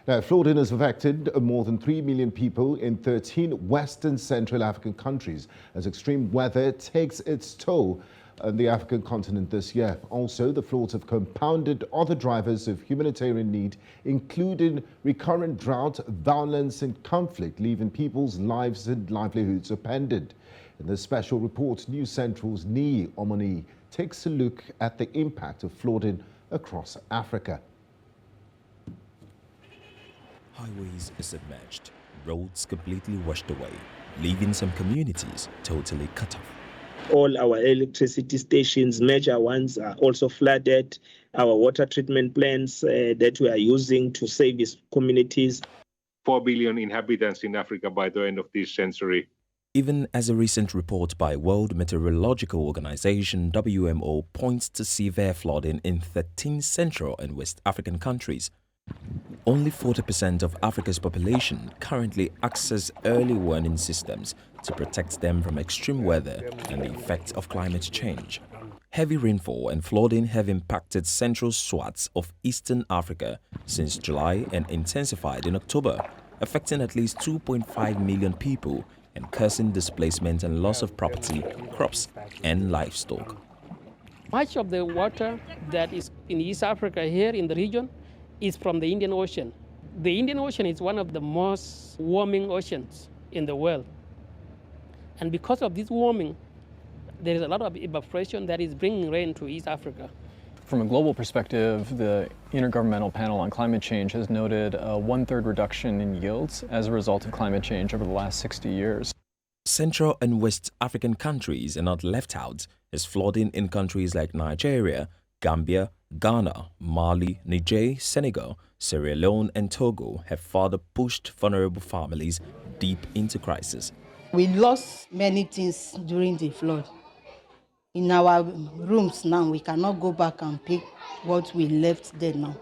Now, flooding has affected more than 3 million people in 13 Western Central African countries as extreme weather takes its toll on the African continent this year. Also, the floods have compounded other drivers of humanitarian need, including recurrent drought, violence and conflict, leaving people's lives and livelihoods upended. In this special report, News Central's Niyi Omoniyi takes a look at the impact of flooding across Africa. Highways are submerged, roads completely washed away, leaving some communities totally cut off. All our electricity stations, major ones, are also flooded. Our water treatment plants that we are using to service communities. 4 billion inhabitants in Africa by the end of this century. Even as a recent report by World Meteorological Organization (WMO) points to severe flooding in 13 Central and West African countries, only 40% of Africa's population currently access early warning systems to protect them from extreme weather and the effects of climate change. Heavy rainfall and flooding have impacted central swaths of Eastern Africa since July and intensified in October, affecting at least 2.5 million people and causing displacement and loss of property, crops, and livestock. Much of the water that is in East Africa here in the region is from the Indian Ocean. The Indian Ocean is one of the most warming oceans in the world. And because of this warming, there is a lot of evaporation that is bringing rain to East Africa. From a global perspective, the Intergovernmental Panel on Climate Change has noted a 1/3 reduction in yields as a result of climate change over the last 60 years. Central and West African countries are not left out, as flooding in countries like Nigeria, Gambia, Ghana, Mali, Niger, Senegal, Sierra Leone and Togo have further pushed vulnerable families deep into crisis. We lost many things during the flood. In our rooms now, we cannot go back and pick what we left there now.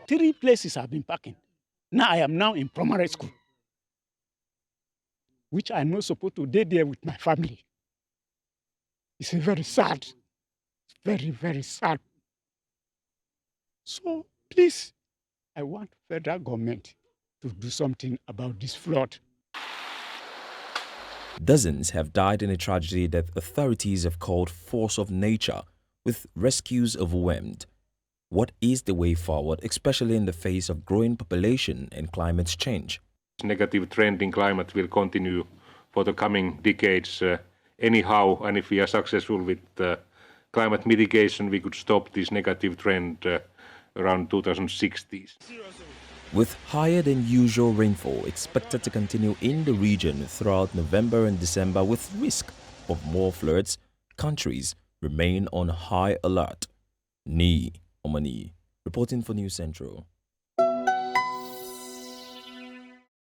3 places I've been packing. Now I am now in primary school, which I'm not supposed to be there with my family. It's very sad, very, very sad. So please, I want federal government to do something about this flood. Dozens have died in a tragedy that authorities have called force of nature, with rescues overwhelmed. What is the way forward, especially in the face of growing population and climate change? Negative trend in climate will continue for the coming decades anyhow, and if we are successful with climate mitigation, we could stop this negative trend around 2060. With higher than usual rainfall expected to continue in the region throughout November and December with risk of more floods, countries remain on high alert. Niyi Omoniyi, reporting for News Central.